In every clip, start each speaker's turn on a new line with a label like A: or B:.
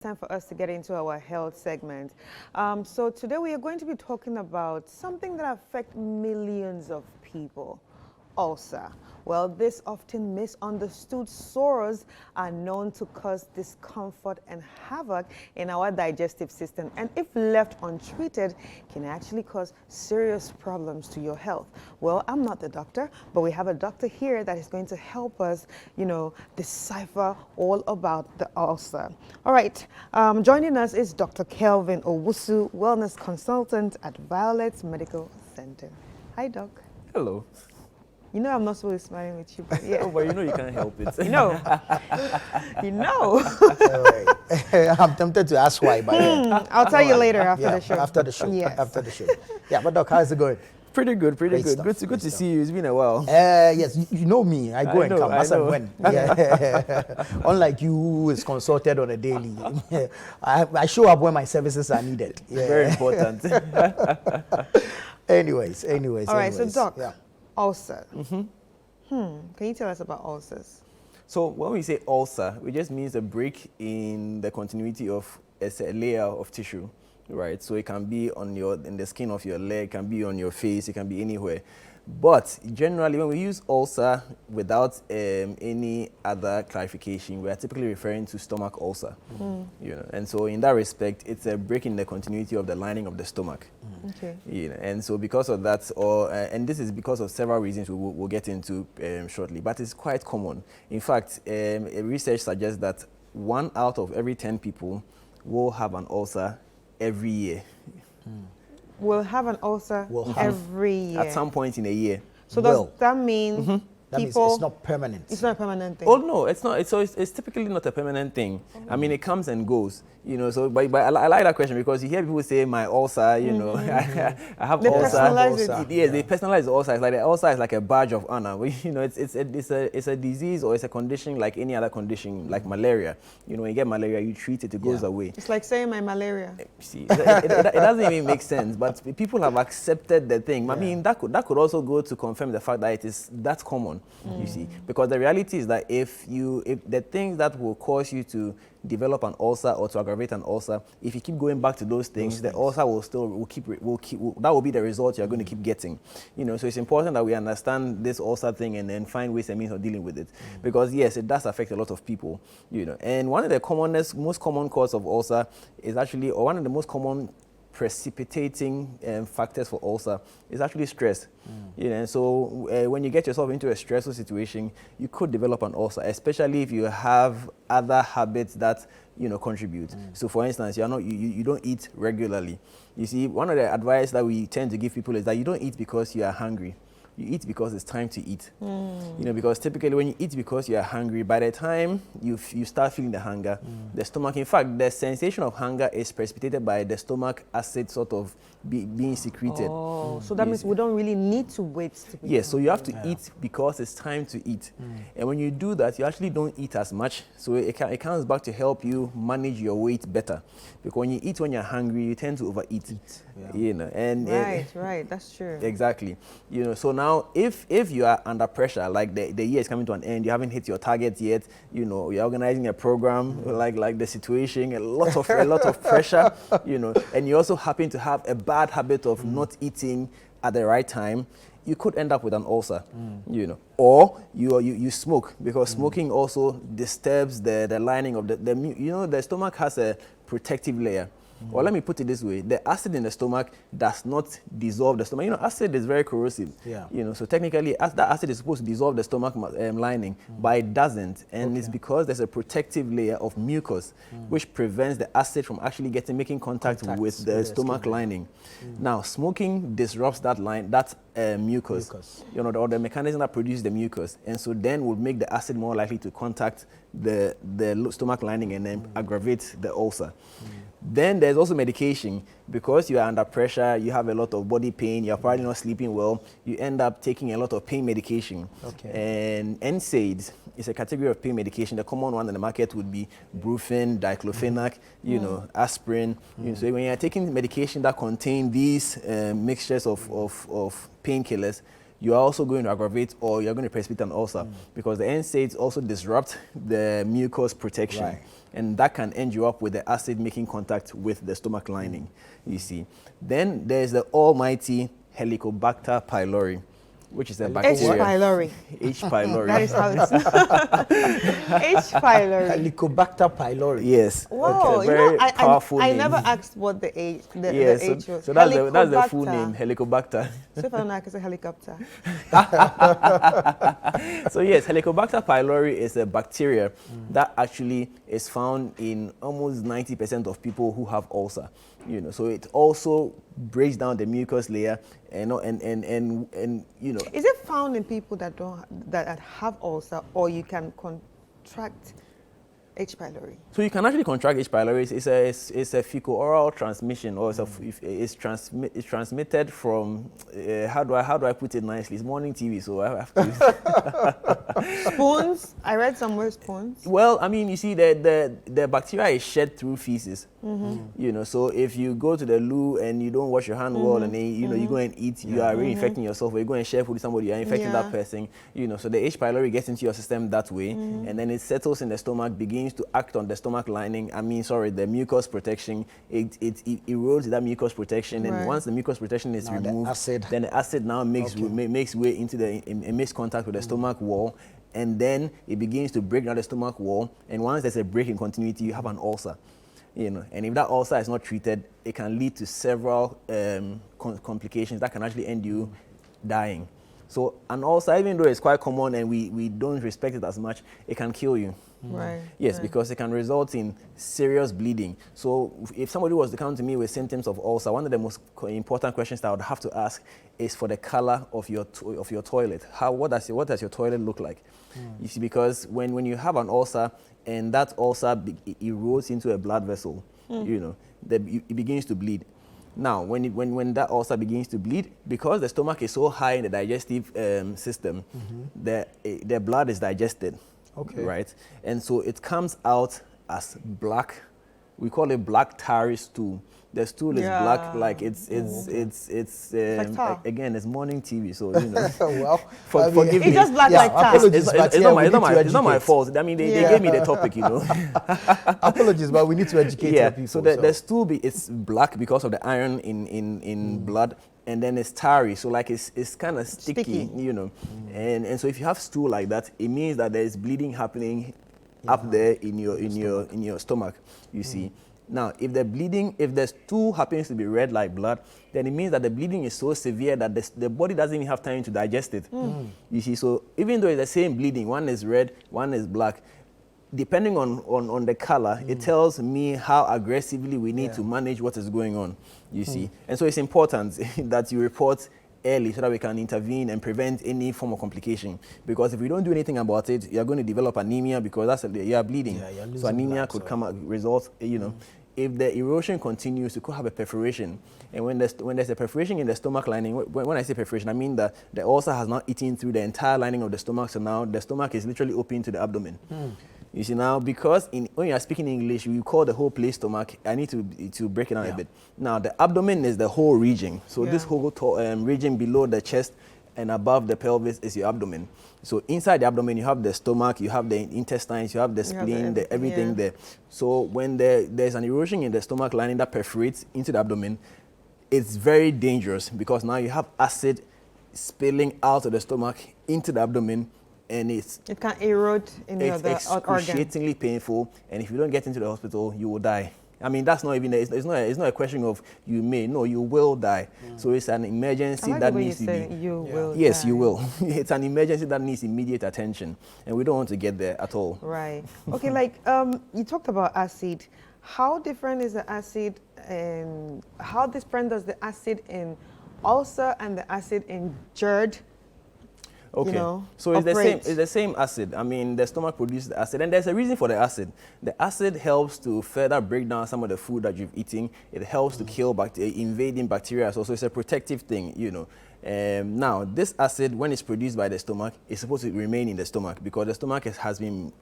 A: Time for us to get into our health segment. So today we are going to be talking about something that affects millions of people. Ulcer. Well, this often misunderstood sores are known to cause discomfort and havoc in our digestive system, and if left untreated, can actually cause serious problems to your health. Well, I'm not the doctor, but we have a doctor here that is going to help us, decipher all about the ulcer. All right, joining us is Dr. Kelvin Owusu, wellness consultant at Violet Medical Center. Hi, Doc.
B: Hello.
A: You know I'm not supposed to be smiling with you, but yeah.
B: Oh, but you know you can't help it.
A: You know. You know.
C: I'm tempted to ask why, but
A: I'll tell you later after the show.
C: After the show.
A: Yes.
C: After the show. Yeah, but Doc, how's it going?
B: Pretty good, pretty
C: Great
B: good.
C: stuff,
B: Good to
C: great
B: see you. It's been a while.
C: Yes, you know me. I go and come as and
B: know.
C: when. Yeah. Unlike you, who is consulted on a daily. I show up when my services are needed. Yeah.
B: Very important.
C: Anyways.
A: All right, so Doc,
C: Yeah.
A: ulcer. Can you tell us about ulcers?
B: So when we say ulcer, it just means a break in the continuity of a layer of tissue, right? So it can be in the skin of your leg, it can be on your face, it can be anywhere. But generally, when we use ulcer without any other clarification, we are typically referring to stomach ulcer. And so in that respect, it's a break in the continuity of the lining of the stomach.
A: Okay.
B: And so because of that, and this is because of several reasons we'll get into shortly, but it's quite common. In fact, research suggests that 1 out of every 10 people will have an ulcer every year.
A: We'll have an ulcer every year.
B: At some point in a year.
A: So does that mean
C: That means
A: people...
C: it's not permanent.
A: It's not a permanent thing.
B: Oh no, it's not. It's typically not a permanent thing. I mean, it comes and goes. So, but I like that question because you hear people say my ulcer. I have
A: They
B: ulcer.
A: personalize it.
B: Yes, they personalize the ulcer. It's like the ulcer is like a badge of honor. It's a disease or it's a condition like any other condition, like malaria. When you get malaria, you treat it, it goes away.
A: It's like saying my malaria.
B: See, it doesn't even make sense, but people have accepted the thing. I mean, that could also go to confirm the fact that it is that common. You see, because the reality is that if the things that will cause you to develop an ulcer or to aggravate an ulcer, if you keep going back to those things, the ulcer will keep that will be the result you're going to keep getting. So it's important that we understand this ulcer thing and then find ways and means of dealing with it, because yes, it does affect a lot of people. And one of the most common cause of ulcer is actually, or one of the most common precipitating factors for ulcer is actually stress. And so when you get yourself into a stressful situation, you could develop an ulcer, especially if you have other habits that contribute. So for instance, you don't eat regularly. You see, one of the advice that we tend to give people is that you don't eat because you are hungry. You eat because it's time to eat. Because typically when you eat because you are hungry, by the time you start feeling the hunger, the stomach, in fact, the sensation of hunger is precipitated by the stomach acid sort of being secreted.
A: Oh, so that means we don't really need to wait to be
B: Yes, so you have to eat because it's time to eat. And when you do that, you actually don't eat as much. So it comes back to help you manage your weight better. Because when you eat when you're hungry, you tend to overeat.
A: Right, that's true.
B: Exactly. So now if you are under pressure, like the year is coming to an end, you haven't hit your targets yet, you're organizing a program, like the situation, a lot of pressure, and you also happen to have a bad habit of not eating at the right time, you could end up with an ulcer, or you smoke, because smoking also disturbs the lining of the stomach has a protective layer. Or let me put it this way: the acid in the stomach does not dissolve the stomach. Acid is very corrosive. So technically, that acid is supposed to dissolve the stomach lining, but it doesn't, and it's because there's a protective layer of mucus, which prevents the acid from actually making contact with the stomach lining. Now, smoking disrupts that mucus, or the mechanism that produces the mucus, and so then would make the acid more likely to contact the stomach lining and then aggravate the ulcer. Then there's also medication. Because you are under pressure, you have a lot of body pain, you're probably not sleeping well, you end up taking a lot of pain medication. And NSAIDs is a category of pain medication. The common one in the market would be Brufen, diclofenac, aspirin. So when you're taking medication that contain these mixtures of painkillers, you are also going to aggravate or you're going to precipitate an ulcer because the NSAIDs also disrupt the mucous protection.
C: Right.
B: And that can end you up with the acid making contact with the stomach lining, you see. Then there's the almighty Helicobacter pylori, which is a
A: H.
B: bacteria.
A: pylori.
B: H. pylori.
A: That is how it's H. pylori.
C: Helicobacter pylori.
B: Yes.
A: Wow,
B: It's a very powerful
A: I
B: name.
A: never asked what the H, the
B: Yes,
A: H was.
B: so that's the full
A: Helicobacter.
B: name, Helicobacter.
A: So if I don't know, I can say helicopter.
B: So yes, Helicobacter pylori is a bacteria that actually is found in almost 90% of people who have ulcer. You know, so it also breaks down the mucous layer and you know.
A: Is it found in people that that have ulcer, or you can contract H. pylori?
B: So you can actually contract H. pylori. It's a fecal-oral transmission, or it's transmitted from how do I put it nicely? It's morning TV, so I have to.
A: Spoons. I read somewhere spoons.
B: Well, I mean, you see, the bacteria is shed through feces. You know, so if you go to the loo and you don't wash your hand well, and then you know you go and eat, you are reinfecting yourself. Or you go and share food with somebody, you are infecting that person. You know, so the H. pylori gets into your system that way, and then it settles in the stomach, begins to act on the stomach lining. I mean, sorry, the mucous protection. It erodes that mucous protection, and once the mucous protection is removed, then the acid now makes way into it makes contact with the stomach wall. And then it begins to break down the stomach wall. And once there's a break in continuity, you have an ulcer. You know, and if that ulcer is not treated, it can lead to several complications that can actually end you dying. So an ulcer, even though it's quite common and we don't respect it as much, it can kill you.
A: Right.
B: Yes,
A: right.
B: because it can result in serious bleeding. So if somebody was to come to me with symptoms of ulcer, one of the most important questions that I would have to ask is for the color of your toilet. What does your toilet look like? You see, because when you have an ulcer and that ulcer erodes into a blood vessel, you know, it begins to bleed. Now, when that ulcer begins to bleed, because the stomach is so high in the digestive system, the blood is digested.
C: Okay.
B: Right, and so it comes out as black. We call it black tarry stool. The stool is black, like it's
A: like tar.
B: again, it's morning TV, so you know.
C: Well,
B: forgive
A: It's
B: me.
A: just black like tar.
B: It's not my fault. I mean, they gave me the topic, you know.
C: Apologies, but we need to educate your people.
B: So the stool it's black because of the iron in blood. And then it's tarry, so like it's kind of sticky, you know. And so if you have stool like that, it means that there is bleeding happening up there in your stomach, you see. Now, if the stool happens to be red like blood, then it means that the bleeding is so severe that the body doesn't even have time to digest it. You see, so even though it's the same bleeding, one is red, one is black, depending on the color, it tells me how aggressively we need to manage what is going on, you see. And so it's important that you report early so that we can intervene and prevent any form of complication. Because if we don't do anything about it, you're going to develop anemia because you are bleeding. So anemia could result, you know. If the erosion continues, you could have a perforation. And when there's a perforation in the stomach lining, when I say perforation, I mean that the ulcer has not eaten through the entire lining of the stomach, so now the stomach is literally open to the abdomen. You see now, because when you are speaking English, we call the whole place stomach. I need to break it down a bit. Now, the abdomen is the whole region. So this whole region below the chest and above the pelvis is your abdomen. So inside the abdomen, you have the stomach, you have the intestines, you have the spleen, everything there. So when there's an erosion in the stomach lining that perforates into the abdomen, it's very dangerous because now you have acid spilling out of the stomach into the abdomen. And it
A: can erode in your other organ. It's
B: excruciatingly painful, and if you don't get into the hospital, you will die. I mean, that's not even, it's not a question of you may, no, you will die. So it's an emergency that needs to be.
A: You will
B: yes,
A: die.
B: you will. It's an emergency that needs immediate attention, and we don't want to get there at all.
A: Right. Okay, like you talked about acid. How different is the acid, and how different does the acid in ulcer and the acid in GERD?
B: Okay,
A: you know,
B: so it's the same acid. I mean, the stomach produces the acid, and there's a reason for the acid. The acid helps to further break down some of the food that you've eaten. It helps to kill invading bacteria, so it's a protective thing, you know. Now, this acid, when it's produced by the stomach, is supposed to remain in the stomach because the stomach has been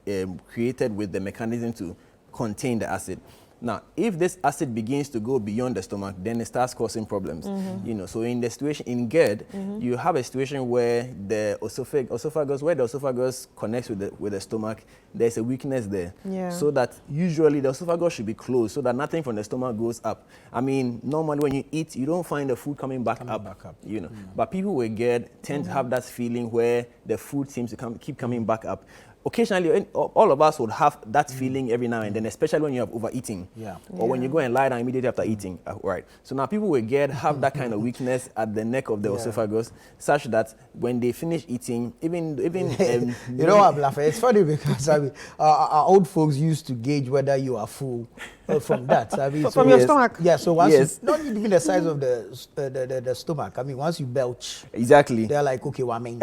B: created with the mechanism to contain the acid. Now, if this acid begins to go beyond the stomach, then it starts causing problems. You know, so in the situation in GERD, you have a situation where the esophagus connects with the stomach. There's a weakness there, so that usually the esophagus should be closed so that nothing from the stomach goes up. I mean, normally when you eat, you don't find the food coming back up. You know, but people with GERD tend to have that feeling where the food seems to keep coming back up. Occasionally, all of us would have that feeling every now and then, especially when you have overeating, or when you go and lie down immediately after eating. Right. So now people with GERD have that kind of weakness at the neck of the esophagus, such that when they finish eating, even
C: you know, I'm laughing. It's funny because I mean, our old folks used to gauge whether you are full from that. I mean,
A: from your stomach.
C: Yeah. So once you, not even the size of the stomach. I mean, once you belch,
B: exactly,
C: they're like, okay, well, I mean,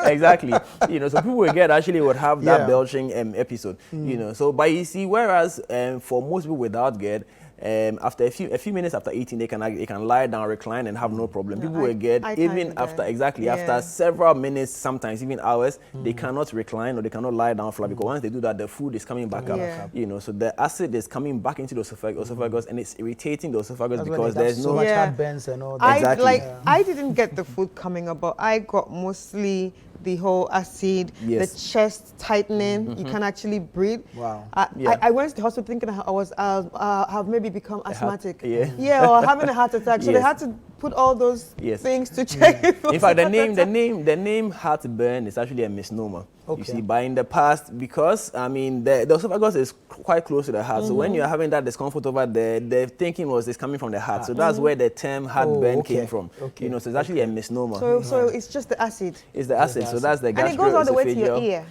B: exactly. You know, so people with GERD actually would have that belching episode. You know, so but you see, whereas for most people without GERD, after a few minutes after eating, they can lie down, recline, and have no problem. People with GERD, even after after several minutes, sometimes even hours, they cannot recline or they cannot lie down flat, because once they do that, the food is coming back up. You know, so the acid is coming back into the esophagus, and it's irritating the esophagus because there's
C: so
B: no
C: much heartburns and all that.
A: I didn't get the food coming up, but I got mostly the whole acid, the chest tightening. You can actually breathe.
C: Wow.
A: I went to the hospital thinking I have maybe become asthmatic. Or having a heart attack. So they had to put all those things to check.
B: In fact, the name heartburn is actually a misnomer. You see, but in the past, because I mean the esophagus is quite close to the heart, so when you're having that discomfort over there, the thinking was it's coming from the heart. So that's where the term heartburn came from. You know, so it's actually a misnomer.
A: So it's just the acid.
B: It's the acid. So that's the gastroesophageal.
A: And it goes all the way to your ear.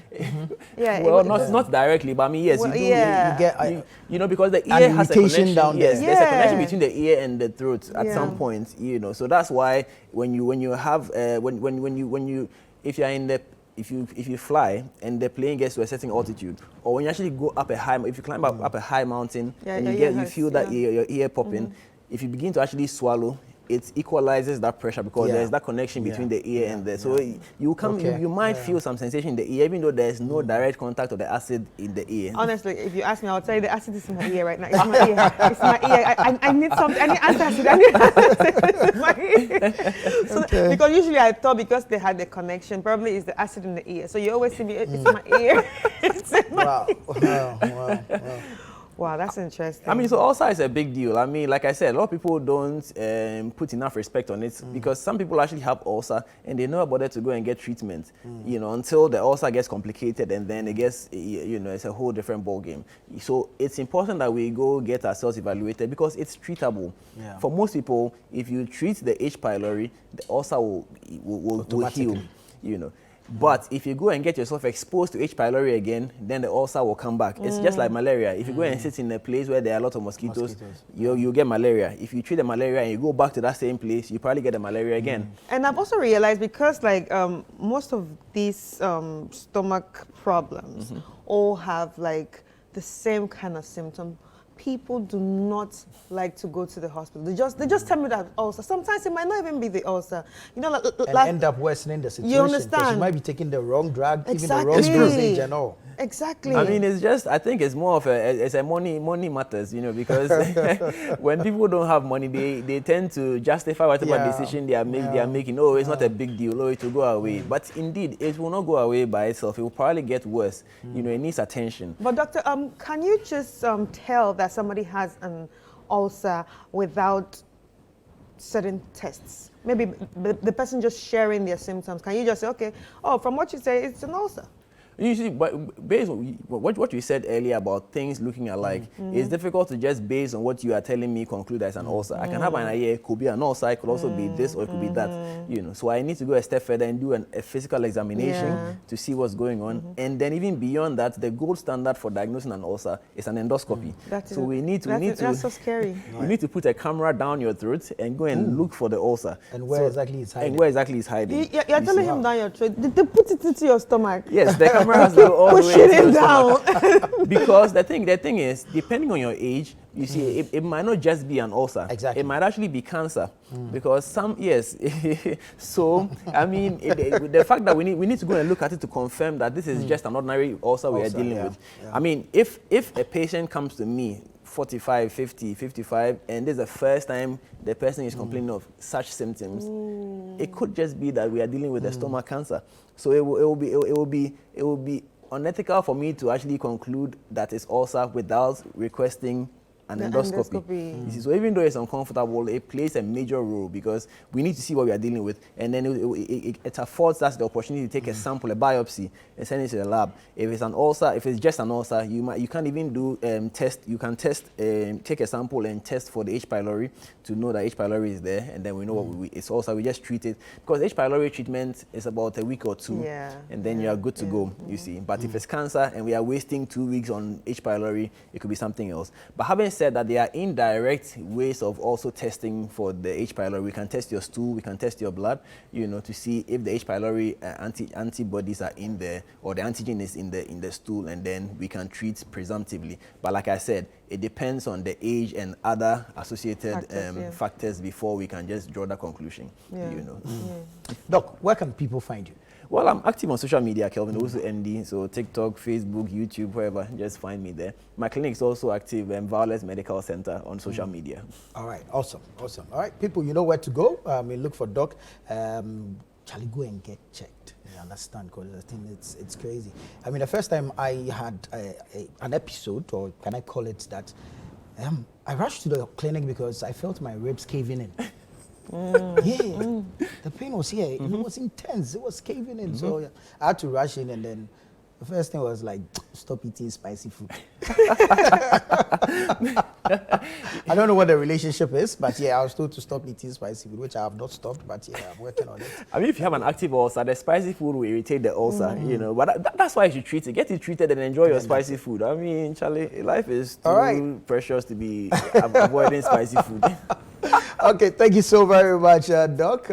B: Well, not directly, but I mean, yes, you do. You get, you know, because the ear has a connection
C: down there.
B: Yes, there's a connection between the ear and the throat at some point. You know, so that's why when you have if you're in the if you fly and the plane gets to a certain altitude, or when you actually go up if you climb up a high mountain and you feel that your ear popping, if you begin to actually swallow, it equalizes that pressure because there's that connection between the ear and the. So you might feel some sensation in the ear, even though there's no direct contact of the acid in the ear.
A: Honestly, if you ask me, I'll tell you the acid is in my ear right now. It's my ear. It's my ear. I need something. I need antacid. I need antacid. It's my ear. So, because usually I thought because they had the connection, probably it's the acid in the ear. So you always see me. It's my ear. It's in my ear. Wow, that's interesting.
B: I mean, so ulcer is a big deal. I mean, like I said, a lot of people don't put enough respect on it because some people actually have ulcer and they never bother to go and get treatment, you know, until the ulcer gets complicated, and then it gets, you know, it's a whole different ball game. So it's important that we go get ourselves evaluated because it's treatable. For most people, if you treat the H. pylori, the ulcer will heal, you know. But if you go and get yourself exposed to H. pylori again, then the ulcer will come back. It's just like malaria. If you go and sit in a place where there are a lot of mosquitoes. You get malaria. If you treat the malaria and you go back to that same place, you probably get the malaria again.
A: And I've also realized because like most of these stomach problems all have like the same kind of symptom. People do not like to go to the hospital. They just tell me that ulcer. Sometimes it might not even be the ulcer. You know,
C: and end up worsening the situation.
A: You understand?
C: You might be taking the wrong drug, even the wrong dosage and all.
A: Exactly.
B: I mean, it's just, I think it's more of a money matters, you know, because when people don't have money, they tend to justify whatever decision they are making. Oh, it's not a big deal. Oh, it will go away. But indeed, it will not go away by itself. It will probably get worse. You know, it needs attention.
A: But doctor, can you just tell that somebody has an ulcer without certain tests? Maybe the person just sharing their symptoms. Can you just say, okay, oh, from what you say, it's an ulcer?
B: Usually, but based on what you said earlier about things looking alike, it's difficult to just based on what you are telling me conclude as an ulcer. I can have an idea, it could be an ulcer, it could also be this or it could be that, you know. So I need to go a step further and do a physical examination to see what's going on. And then even beyond that, the gold standard for diagnosing an ulcer is an endoscopy. That's
A: so scary.
B: We need to put a camera down your throat and go and look for the ulcer.
C: And where exactly it's hiding.
B: And where exactly it's hiding.
A: You're telling him down your throat. Did they put it into your stomach?
B: Yes, the camera has to go all the way
A: Pushing
B: into your
A: it down.
B: stomach. Because the thing is, depending on your age, you see, it might not just be an ulcer.
C: Exactly.
B: It might actually be cancer. Because yes. So, I mean, the fact that we need to go and look at it to confirm that this is just an ordinary ulcer we are dealing with.
C: Yeah.
B: I mean, if a patient comes to me, 45, 50, 55, and this is the first time the person is complaining of such symptoms, it could just be that we are dealing with a stomach cancer. So it will be unethical for me to actually conclude that it's ulcer without requesting an endoscopy. You see, so even though it's uncomfortable, it plays a major role because we need to see what we are dealing with, and then it affords us the opportunity to take a sample, a biopsy, and send it to the lab. If it's an ulcer, if it's just an ulcer, you can't even do test. You can test, take a sample and test for the H. pylori to know that H. pylori is there, and then we know what it's ulcer. We just treat it because H. pylori treatment is about a week or two, and then you are good to go. You see, but if it's cancer and we are wasting 2 weeks on H. pylori, it could be something else. But having said that, there are indirect ways of also testing for the H. pylori. We can test your stool, we can test your blood, to see if the H. pylori antibodies are in there or the antigen is in the stool, and then we can treat presumptively. But like I said, it depends on the age and other associated factors before we can just draw that conclusion.
C: Doc, where can people find you?
B: Well, I'm active on social media, Kelvin Owusu MD, so TikTok, Facebook, YouTube, wherever, just find me there. My clinic is also active, Violence Medical Center on social media. All
C: right, awesome. All right, people, you know where to go. Look for Doc. Charlie, go and get checked. You understand? Because I think it's crazy. I mean, the first time I had an episode, or can I call it that, I rushed to the clinic because I felt my ribs caving in. The pain was here. It was intense. It was caving in. So yeah, I had to rush in, and then the first thing was like, stop eating spicy food. I don't know what the relationship is, but yeah, I was told to stop eating spicy food, which I have not stopped, but yeah, I'm working on it.
B: I mean, if you have an active ulcer, the spicy food will irritate the ulcer, but that's why you should treat it. Get it treated and enjoy your spicy food. I mean, Charlie, life is too precious to be avoiding spicy food.
C: Okay, thank you so very much, Doc.